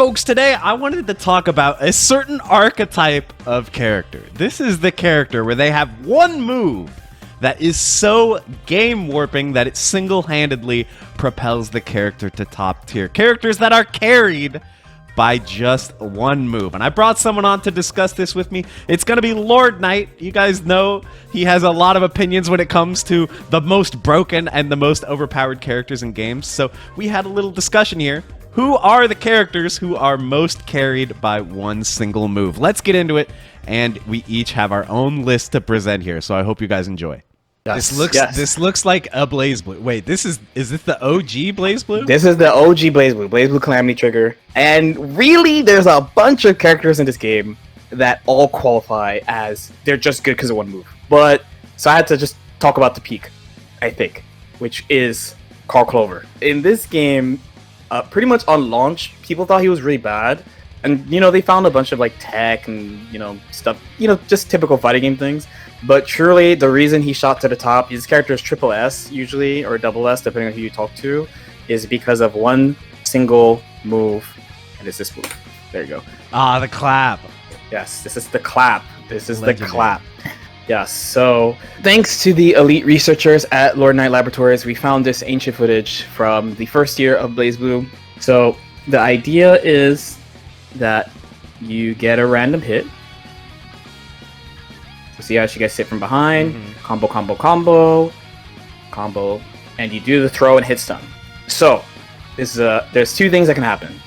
folks, today I wanted to talk about a certain archetype of character. This is the character where they have one move that is so game warping that it single-handedly propels the character to top tier. Characters that are carried by just one move. And I brought someone on to discuss this with me. It's going to be LordKnight. You guys know he has a lot of opinions when it comes to the most broken and the most overpowered characters in games. So we had a little discussion here. Who are the characters who are most carried by one single move? Let's get into it. And we each have our own list to present here. So I hope you guys enjoy. Yes. This looks like a BlazBlue. Wait, is this the OG BlazBlue? This is the OG BlazBlue, BlazBlue Calamity Trigger. And really, there's a bunch of characters in this game that all qualify as they're just good because of one move. But, so I had to just talk about the peak, I think, which is Clover. In this game, pretty much on launch, people thought he was really bad. And, you know, they found a bunch of, like, tech and, you know, stuff, you know, just typical fighting game things. But truly, the reason he shot to the top, his character is triple S usually, or double S, depending on who you talk to, is because of one single move, and it's this move. There you go. Ah, the clap. Yes, this is the clap. This is Legendary. the clap. Yes, so thanks to the elite researchers at LordKnight Laboratories, we found this ancient footage from the first year of BlazBlue. So the idea is that you get a random hit. So see how she gets hit from behind, combo, and you do the throw and hit stun. So there's two things that can happen.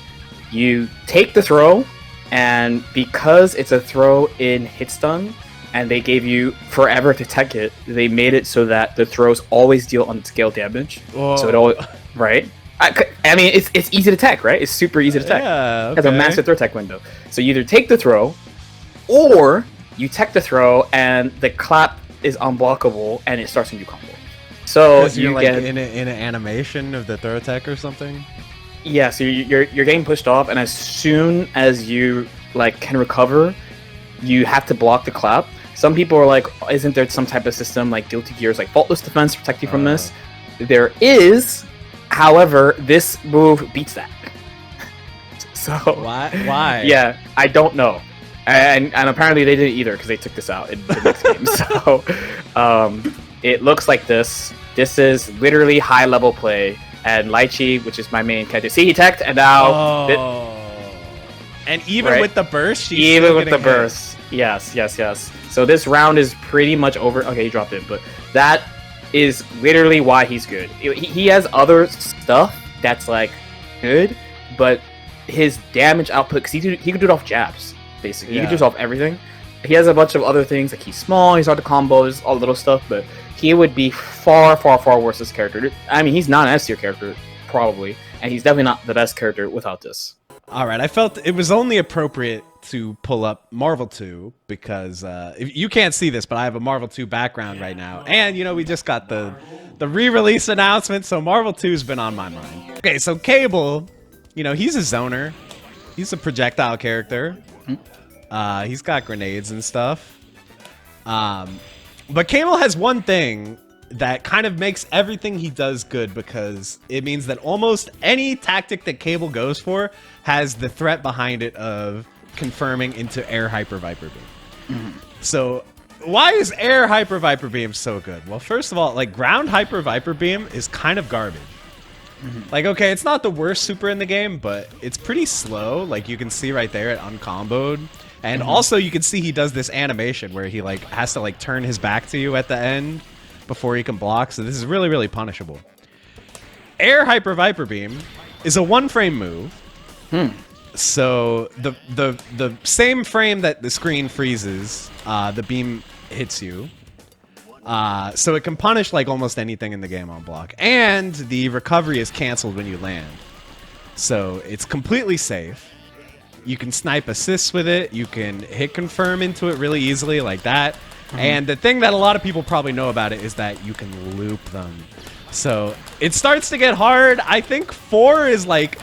You take the throw, and because it's a throw in hit stun, and they gave you forever to tech it, they made it so that the throws always deal unscale damage. Whoa. So it always, right? I mean, it's easy to tech, right? It's super easy to tech. Yeah, okay. It has a massive throw tech window. So you either take the throw, or you tech the throw, and the clap is unblockable, and it starts a new combo. So you're like get in an animation of the throw tech or something. Yeah, so you're getting pushed off, and as soon as you like can recover, you have to block the clap. Some people are like, isn't there some type of system like Guilty Gear's like faultless defense to protect you from this? There is, however, this move beats that. So Why? Yeah, I don't know. And apparently they didn't either because they took this out in the next game. So it looks like this. This is literally high level play. And Litchi, which is my main character, see, he teched, and now... And even with the burst, she's even still with the getting burst. Yes. So this round is pretty much over. Okay, he dropped it, but that is literally why he's good. He has other stuff that's, like, good, but his damage output, because he can do it off jabs, basically. He can do it off everything. He has a bunch of other things, like he's small, he's hard to combo, there's all little stuff, but he would be far worse as a character. I mean, he's not an S-tier character, probably, and he's definitely not the best character without this. Alright, I felt it was only appropriate to pull up Marvel 2, because you can't see this, but I have a Marvel 2 background right now, and, you know, we just got the re-release announcement, so Marvel 2's been on my mind. Okay, so Cable, you know, he's a zoner. He's a projectile character. He's got grenades and stuff. But Cable has one thing that kind of makes everything he does good, because it means that almost any tactic that Cable goes for has the threat behind it of confirming into Air Hyper Viper Beam. So why is Air Hyper Viper Beam so good? Well, first of all, like, Ground Hyper Viper Beam is kind of garbage. Like, okay, it's not the worst super in the game, but it's pretty slow. Like, you can see right there it uncomboed. And also you can see he does this animation where he like has to like turn his back to you at the end before he can block. So this is really punishable. Air Hyper Viper Beam is a one-frame move. So the same frame that the screen freezes, the beam hits you. So it can punish like almost anything in the game on block. And the recovery is canceled when you land. So it's completely safe. You can snipe assists with it. You can hit confirm into it really easily like that. And the thing that a lot of people probably know about it is that you can loop them. So it starts to get hard. I think 4 is like,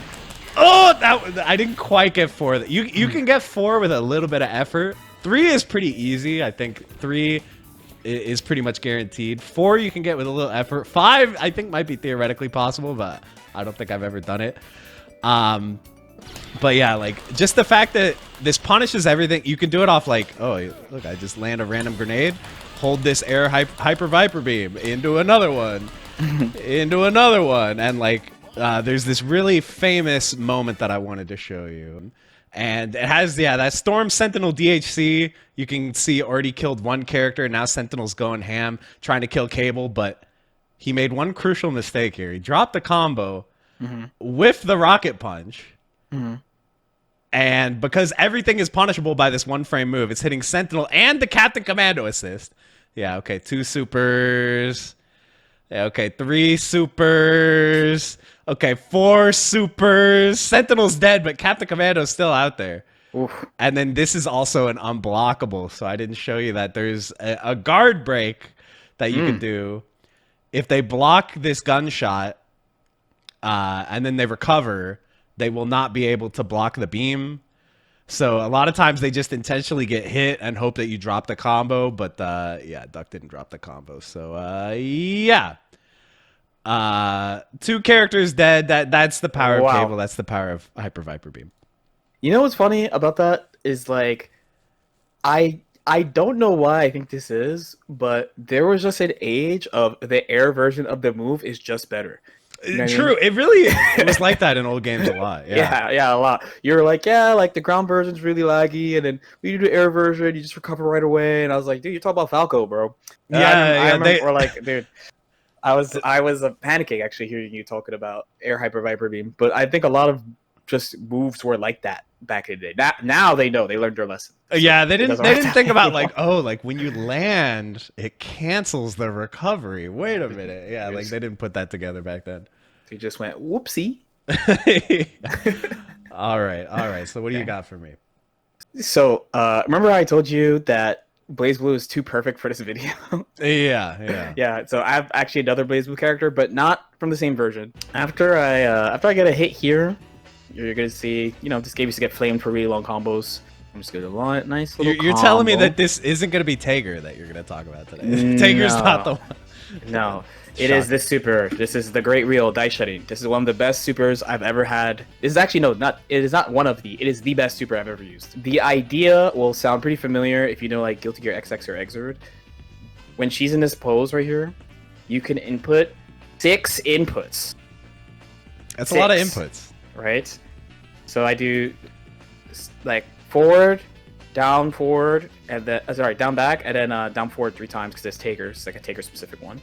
I didn't quite get 4. You can get 4 with a little bit of effort. 3 is pretty easy. I think 3 is pretty much guaranteed. 4 you can get with a little effort. 5 I think might be theoretically possible, but I don't think I've ever done it. But yeah, like just the fact that this punishes everything. You can do it off like, oh, look, I just land a random grenade, hold this air hyper viper beam into another one, into another one, and like there's this really famous moment that I wanted to show you. And it has, yeah, that Storm Sentinel DHC. You can see already killed one character. Now Sentinel's going ham, trying to kill Cable, but he made one crucial mistake here. He dropped the combo with the rocket punch. And because everything is punishable by this one frame move, it's hitting Sentinel and the Captain Commando assist. Yeah, okay, 2 supers. Yeah, okay, 3 supers. Okay, 4 supers. Sentinel's dead, but Captain Commando's still out there. Oof. And then this is also an unblockable, so I didn't show you that there's a guard break that you can do. If they block this gunshot and then they recover, they will not be able to block the beam. So a lot of times they just intentionally get hit and hope that you drop the combo, but yeah, Duck didn't drop the combo. So yeah. 2 characters dead. That's the power of Cable. That's the power of Hyper Viper Beam. You know what's funny about that is like I don't know why I think this is, but there was just an age of the air version of the move is just better. You know True, it really was like that in old games a lot. Yeah, a lot. You're like, yeah, like the ground version's really laggy, and then when you do the air version, you just recover right away. And I was like, dude, you're talking about Falco, bro. I remember, or like, dude, I was panicking actually hearing you talking about air hyper viper beam. But I think a lot of just moves were like that back in the day. Now they know, they learned their lesson. So yeah, they didn't think about like, oh, like when you land, it cancels the recovery. Wait a minute. Yeah, like they didn't put that together back then. They just went, whoopsie. All right. So what do you got for me? So remember I told you that Blaze Blue is too perfect for this video? Yeah. So I have actually another Blaze Blue character, but not from the same version. After I get a hit here, you're gonna see, this game used to get flamed for really long combos. I'm just gonna nice little You're telling me that this isn't gonna be Tager that you're gonna talk about today. Tager's not the one. No. It is this super. This is the Great Reel Dice Shedding. This is one of the best supers I've ever had. This is actually it is not one of the. It is the best super I've ever used. The idea will sound pretty familiar if you know like Guilty Gear XX or Exord. When she's in this pose right here, you can input 6 inputs. That's 6. A lot of inputs. Right? So I do like forward, and then down back, and then down forward 3 times because it's Taker. It's like a Taker specific one.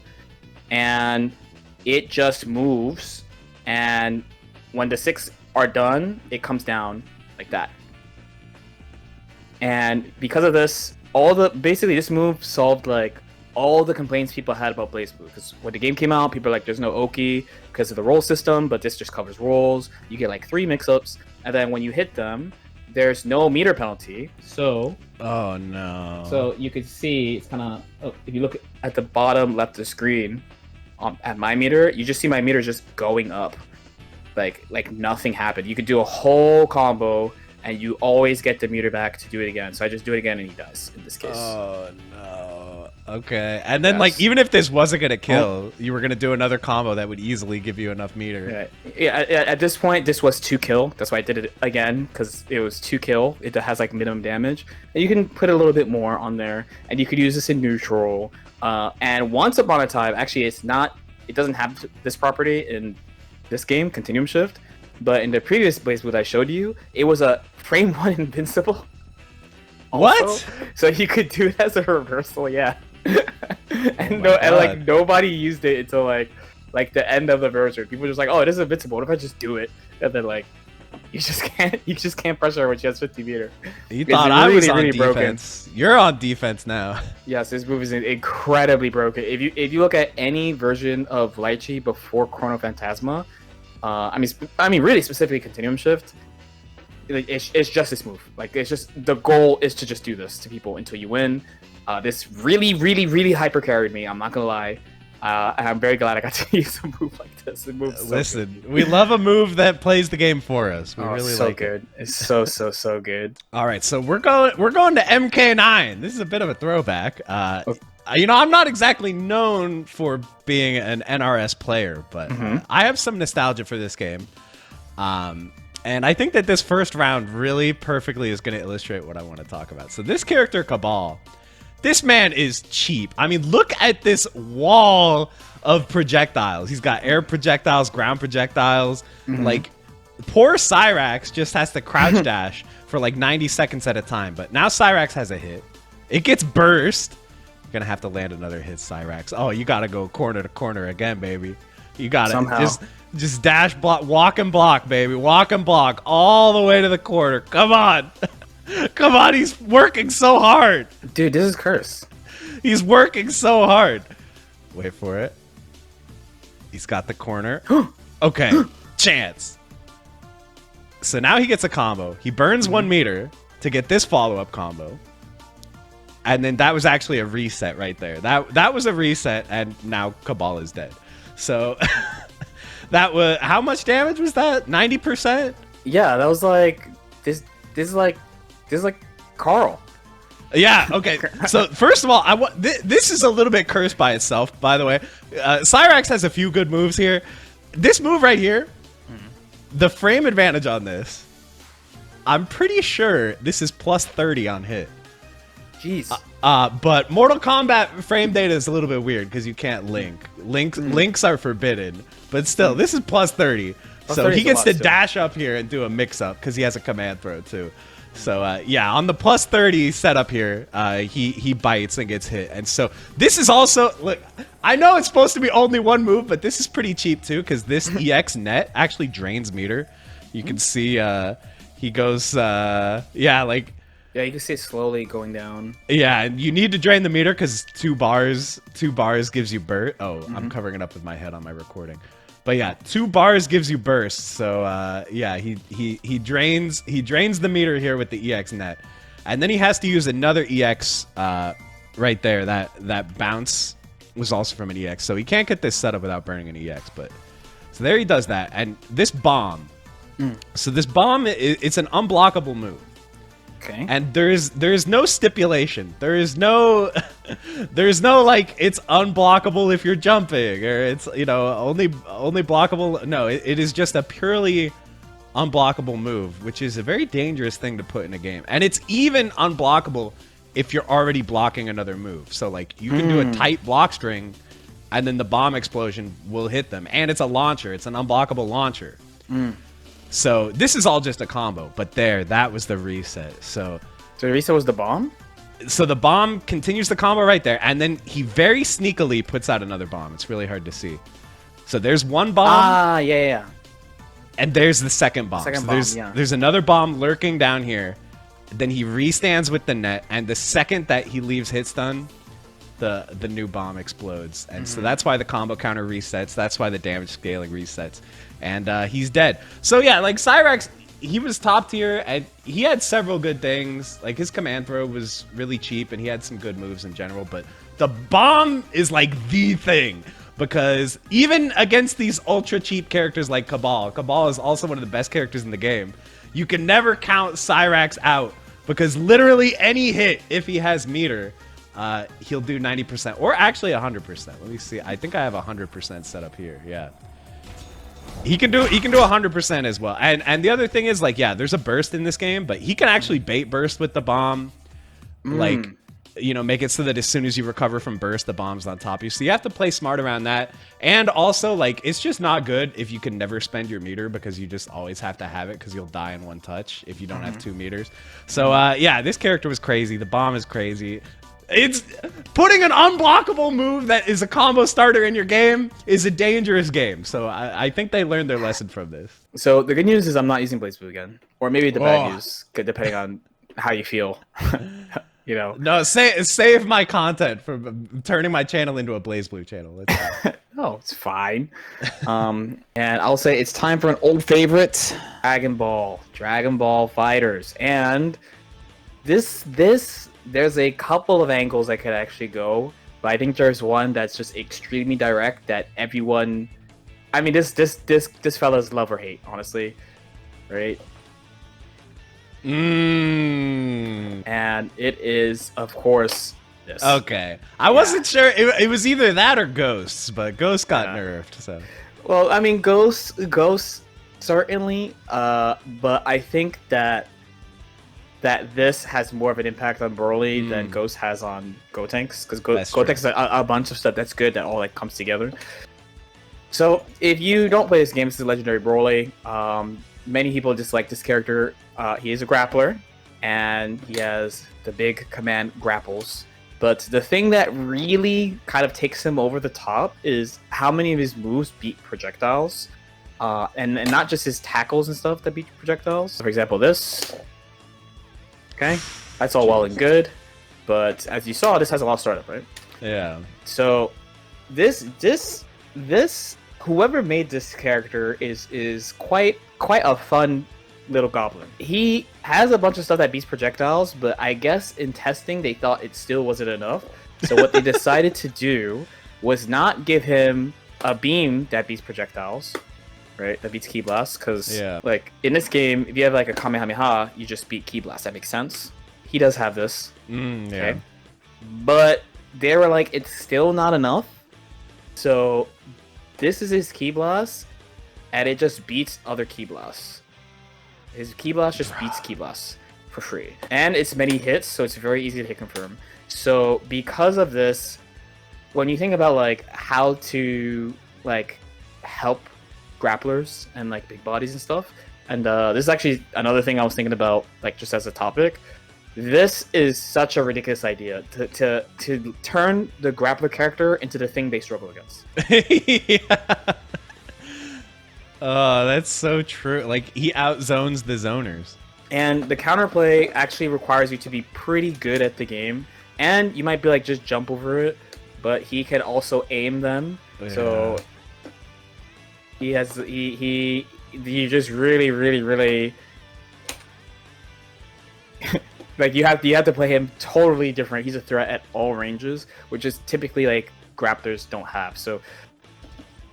And it just moves, and when the 6 are done, it comes down like that. And because of this, basically this move solved like all the complaints people had about Blaze Blue. Because when the game came out, people were like, there's no Oki because of the roll system, but this just covers rolls. You get like 3 mix-ups, and then when you hit them, there's no meter penalty. So oh no. So you can see it's kind of if you look at the bottom left of the screen. At my meter, you just see my meter just going up, like nothing happened. You could do a whole combo, and you always get the meter back to do it again. So I just do it again, and he dies in this case. Oh no. Okay, and then like even if this wasn't gonna kill, you were gonna do another combo that would easily give you enough meter. Yeah. At this point, this was 2 kill. That's why I did it again, because it was 2 kill. It has like minimum damage, and you can put a little bit more on there, and you could use this in neutral. And once upon a time, actually, it doesn't have this property in this game, Continuum Shift, but in the previous Blaze Blue I showed you, it was a frame 1 invincible. What? So you could do it as a reversal, yeah. and like nobody used it until like the end of the version. People were just like, oh, it is invincible. What if I just do it? And then like you just can't pressure her when she has 50 meter. You thought I was on defense. Broken. You're on defense now. Yes, this move is incredibly broken. If you look at any version of Litchi before Chrono Phantasma, I mean really specifically Continuum Shift, it's just this move. Like it's just the goal is to just do this to people until you win. This really hyper carried me. I'm not gonna lie. And I'm very glad I got to use a move like this. It moves so Listen, we love a move that plays the game for us. We really so like good. It's so good. All right, so we're going to MK9. This is a bit of a throwback. I'm not exactly known for being an NRS player, but I have some nostalgia for this game. And And I think that this first round really perfectly is going to illustrate what I want to talk about. So this character, Cabal, this man is cheap. I mean, look at this wall of projectiles. He's got air projectiles, ground projectiles. Like, poor Cyrax just has to crouch dash for like 90 seconds at a time. But now Cyrax has a hit. It gets burst. You're going to have to land another hit, Cyrax. Oh, you got to go corner to corner again, baby. You got to just dash, block, walk and block, baby. Walk and block all the way to the corner. Come on. Come on, he's working so hard. Dude, this is curse. He's working so hard. Wait for it. He's got the corner. Okay, chance. So now he gets a combo. He burns 1 meter to get this follow-up combo. And then that was actually a reset right there. That was a reset, and now Cabal is dead. So that was, how much damage was that? 90%? Yeah, that was like this is like Carl. Yeah, okay. So first of all, this is a little bit cursed by itself, by the way. Cyrax has a few good moves here. This move right here, the frame advantage on this, I'm pretty sure this is plus 30 on hit. Jeez. But Mortal Kombat frame data is a little bit weird because you can't link. Links are forbidden. But still, this is plus 30. So 30 he is a gets lot to still. dash up here and do a mix-up because he has a command throw too. So yeah, on the plus 30 setup here, he bites and gets hit. And so this is also, look, I know it's supposed to be only one move, but this is pretty cheap too because this EX net actually drains meter. You can see he goes, yeah, like, Yeah, you can see it slowly going down. yeah, and you need to drain the meter because 2 bars gives you burst. Oh, I'm covering it up with my head on my recording. But yeah, 2 bars gives you burst. So yeah, he drains the meter here with the EX net. And then he has to use another EX right there. That bounce was also from an EX. So he can't get this set up without burning an EX, but so there he does that. And this bomb. So this bomb, it's an unblockable move. Okay. And there's no stipulation. There's no like it's unblockable if you're jumping or it's only blockable. No, it is just a purely unblockable move, which is a very dangerous thing to put in a game. And it's even unblockable if you're already blocking another move. So like you can do a tight block string and then the bomb explosion will hit them. And it's a launcher. It's an unblockable launcher. So this is all just a combo, but that was the reset. So the reset was the bomb? So the bomb continues the combo right there, and then he very sneakily puts out another bomb. It's really hard to see. So there's one bomb. Ah, yeah. And there's the second bomb. There's another bomb lurking down here. Then he restands with the net, and the second that he leaves hit stun, the new bomb explodes. And so that's why the combo counter resets. That's why the damage scaling resets. And he's dead. So yeah, like Cyrax, he was top tier, and he had several good things. Like his command throw was really cheap, and he had some good moves in general. But the bomb is like the thing, because even against these ultra cheap characters like Cabal is also one of the best characters in the game. You can never count Cyrax out, because literally any hit, if he has meter, he'll do 90%, or actually 100%. Let me see. I think I have 100% set up here. Yeah. He can do 100% as well. And the other thing is, like, yeah, there's a burst in this game, but he can actually bait burst with the bomb. Like, make it so that as soon as you recover from burst, the bomb's on top of you. So you have to play smart around that. And also, like, it's just not good if you can never spend your meter, because you just always have to have it, because you'll die in one touch if you don't have 2 meters. So, yeah, this character was crazy. The bomb is crazy. It's putting an unblockable move that is a combo starter in your game is a dangerous game. So I think they learned their lesson from this. So the good news is I'm not using BlazBlue again, or maybe the bad news, depending on how you feel. No, save my content from turning my channel into a BlazBlue channel. No, it's fine. And I'll say it's time for an old favorite, Dragon Ball Fighters, and this. There's a couple of angles I could actually go, but I think there's one that's just extremely direct that everyone, I mean, this fella's love or hate, honestly, right? And it is, of course, this. Okay, I wasn't sure. It was either that or Ghosts, but Ghosts got nerfed. So, well, I mean, Ghosts certainly, but I think that this has more of an impact on Broly than Ghost has on Gotenks, because Gotenks is a bunch of stuff that's good that all like comes together. So if you don't play this game, this is Legendary Broly. Many people dislike this character. He is a grappler, and he has the big command grapples. But the thing that really kind of takes him over the top is how many of his moves beat projectiles. And not just his tackles and stuff that beat projectiles. For example, this. Okay, that's all well and good, but as you saw, this has a lot of startup, right? Yeah. So this whoever made this character is quite a fun little goblin. He has a bunch of stuff that beats projectiles, but I guess in testing they thought it still wasn't enough. So what they decided to do was not give him a beam that beats projectiles, right? That beats Ki Blast, because like in this game, if you have like a Kamehameha, you just beat Ki Blast. That makes sense. He does have this. Okay? But they were like, it's still not enough. So this is his Ki Blast, and it just beats other Ki Blasts. His Ki Blast just beats Ki Blast for free. And it's many hits, so it's very easy to hit confirm. So because of this, when you think about like how to like help grapplers and like big bodies and stuff, and this is actually another thing I was thinking about, like just as a topic. This is such a ridiculous idea to turn the grappler character into the thing they struggle against. Yeah. Oh, that's so true. Like he outzones the zoners. And the counterplay actually requires you to be pretty good at the game, and you might be like just jump over it, but he can also aim them. Yeah. So he just really like you have to play him totally different. He's a threat at all ranges, which is typically like grapplers don't have. So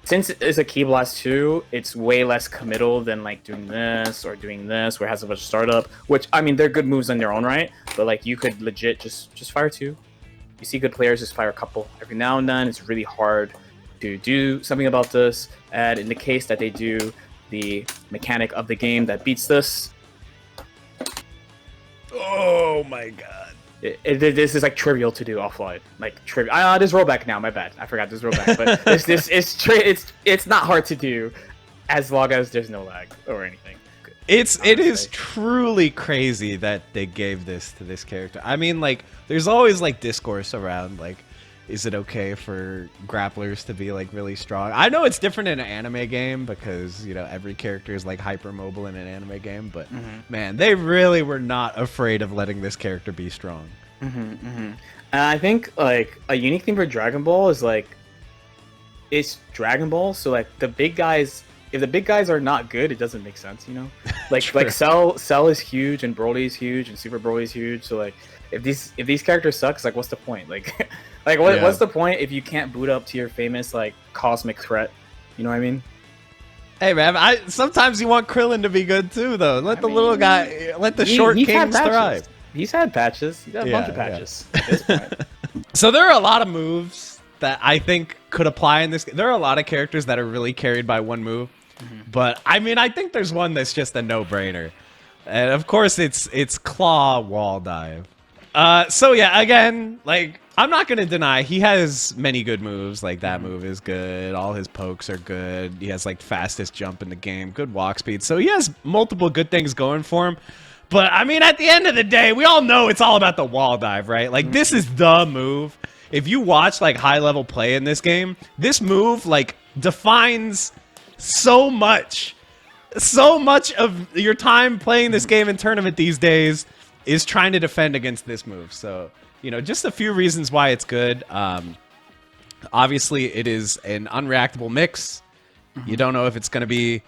since it's a Ki Blast 2, it's way less committal than like doing this or doing this, where it has a bunch of startup. Which I mean, they're good moves in their own right, but like you could legit just fire 2. You see good players just fire a couple every now and then. It's really hard to do something about this, and in the case that they do the mechanic of the game that beats this, oh my god, this is like trivial to do offline, like trivial. There's rollback now, my bad, I forgot there's rollback, but it's not hard to do as long as there's no lag or anything. It is truly crazy that they gave this to this character. I mean, like, there's always like discourse around like, is it okay for grapplers to be like really strong? I know it's different in an anime game because, you know, every character is like hyper mobile in an anime game, but man, they really were not afraid of letting this character be strong. And I think like a unique thing for Dragon Ball is like, it's Dragon Ball, so like the big guys, if the big guys are not good, it doesn't make sense, you know? Like like Cell is huge and Broly is huge and Super Broly is huge, so like if these characters suck, like what's the point? Like what's the point if you can't boot up to your famous like cosmic threat? You know what I mean? Hey man, sometimes you want Krillin to be good too, though. Let the little guy, let the short kings thrive. He's had patches. He's had a bunch of patches at this point. So there are a lot of moves that I think could apply in this. There are a lot of characters that are really carried by one move, but I mean, I think there's one that's just a no-brainer, and of course, it's Claw Wall Dive. So yeah, again, like, I'm not gonna deny he has many good moves. Like that move is good. All his pokes are good. He has like fastest jump in the game, good walk speed. So he has multiple good things going for him. But I mean, at the end of the day, we all know it's all about the wall dive, right? Like this is the move. If you watch like high level play in this game, this move like defines so much of your time playing this game in tournament these days is trying to defend against this move. So, you know, just a few reasons why it's good. Obviously, it is an unreactable mix. You don't know if it's going to be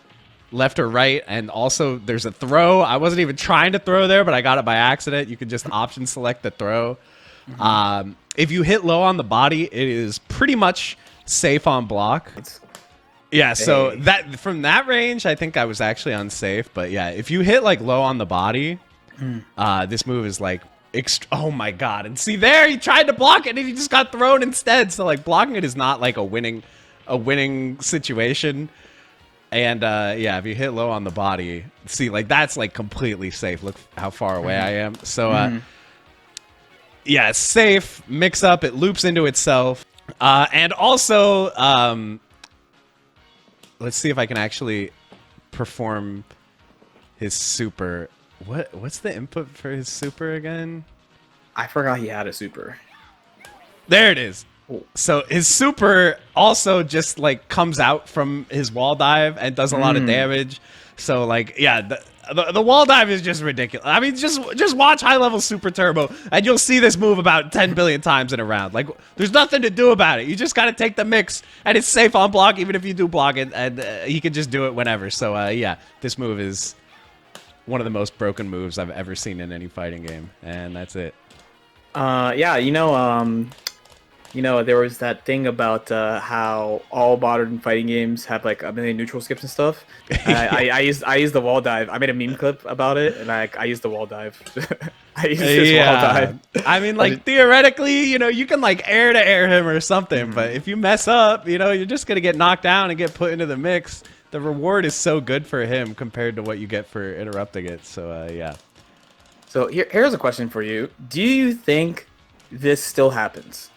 left or right. And also, there's a throw. I wasn't even trying to throw there, but I got it by accident. You can just option select the throw. If you hit low on the body, it is pretty much safe on block. Yeah, so that from that range, I think I was actually unsafe. But yeah, if you hit like low on the body, this move is like, oh my god. And see there, he tried to block it and he just got thrown instead. So like blocking it is not like a winning situation. And yeah, if you hit low on the body, see, like that's like completely safe. Look how far away I am. So yeah, it's safe. Mix up. It loops into itself. And also, let's see if I can actually perform his super. What's the input for his super again? I forgot he had a super. There it is. Cool. So his super also just like comes out from his wall dive and does a lot of damage. So like, yeah, the wall dive is just ridiculous. I mean, just watch high level super turbo and you'll see this move about 10 billion times in a round. Like, there's nothing to do about it. You just got to take the mix and it's safe on block even if you do block it, and he can just do it whenever. So yeah, this move is one of the most broken moves I've ever seen in any fighting game, and that's it. Yeah, there was that thing about how all modern fighting games have like a million neutral skips and stuff. And I used the wall dive. I made a meme clip about it, and I used the wall dive. I used this wall dive. I mean, like theoretically, you can like air to air him or something, but if you mess up, you're just gonna get knocked down and get put into the mix. The reward is so good for him compared to what you get for interrupting it. So yeah. So here's a question for you: do you think this still happens?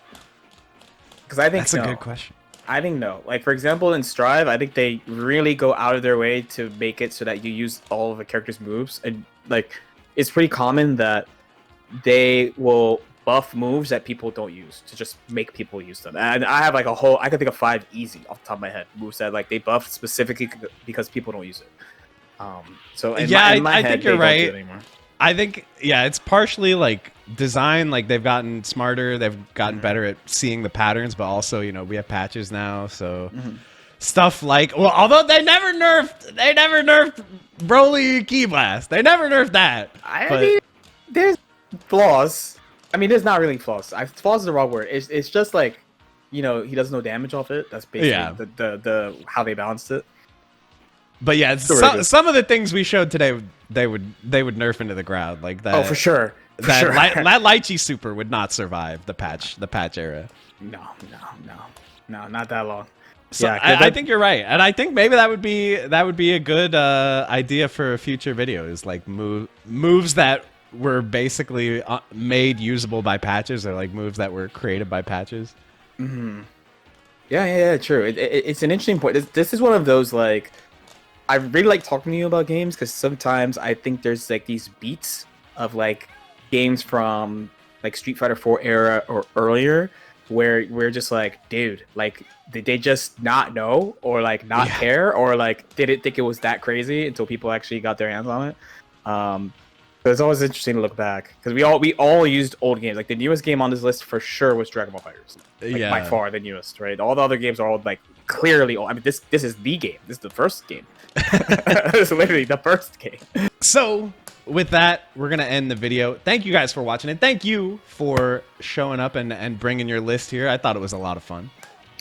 Because I think that's a good question. I think no. Like, for example, in Strive, I think they really go out of their way to make it so that you use all of a character's moves. And, like, it's pretty common that they will buff moves that people don't use to just make people use them. And I have, like, I can think of 5 easy off the top of my head moves that, like, they buff specifically because people don't use it. So, in my I head, think you're right. Don't do it anymore. I think, yeah, it's partially like design, like they've gotten smarter, they've gotten better at seeing the patterns, but also, we have patches now, so stuff like, well, although they never nerfed Broly Key Blast. They never nerfed that. I mean, there's flaws. I mean, there's not really flaws. Flaws is the wrong word. It's just like, he does no damage off it. That's basically the how they balanced it. But yeah, some of the things we showed today, they would nerf into the ground, like that. Oh, for sure. That Litchi super would not survive the patch era. No, not that long. So yeah, I think you're right, and I think maybe that would be a good idea for a future video. Is like moves that were basically made usable by patches, or like moves that were created by patches. Yeah, true. It's an interesting point. This is one of those like. I really like talking to you about games because sometimes I think there's like these beats of like games from like Street Fighter 4 era or earlier where we're just like, dude, like did they just not know or like not care or like didn't think it was that crazy until people actually got their hands on it. So it's always interesting to look back because we all used old games. Like the newest game on this list for sure was Dragon Ball FighterZ. Like, by far the newest, right? All the other games are all like clearly old. I mean, this is the game. This is the first game. It's literally the first game. So with that, we're gonna end the video. Thank you guys for watching, and thank you for showing up and bringing your list here. I thought it was a lot of fun.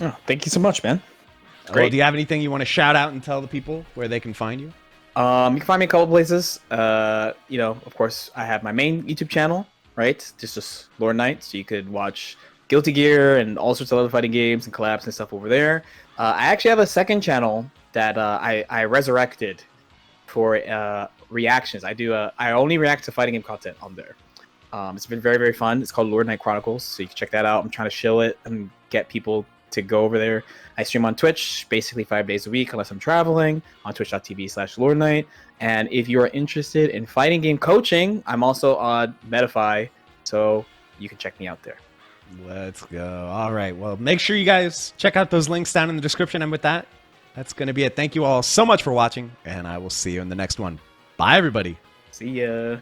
Oh, thank you so much, man. Great. Well, do you have anything you want to shout out and tell the people where they can find you? You can find me a couple places. Of course, I have my main YouTube channel, right? Just LordKnight, so you could watch Guilty Gear and all sorts of other fighting games and collabs and stuff over there. I actually have a second channel that I resurrected for reactions. I only react to fighting game content on there. It's been very, very fun. It's called LordKnight Chronicles, so you can check that out. I'm trying to shill it and get people to go over there. I stream on Twitch basically 5 days a week unless I'm traveling on twitch.tv/LordKnight. And if you are interested in fighting game coaching, I'm also on Medify, so you can check me out there. Let's go. All right. Well, make sure you guys check out those links down in the description. And with that, that's going to be it. Thank you all so much for watching, and I will see you in the next one. Bye, everybody. See ya.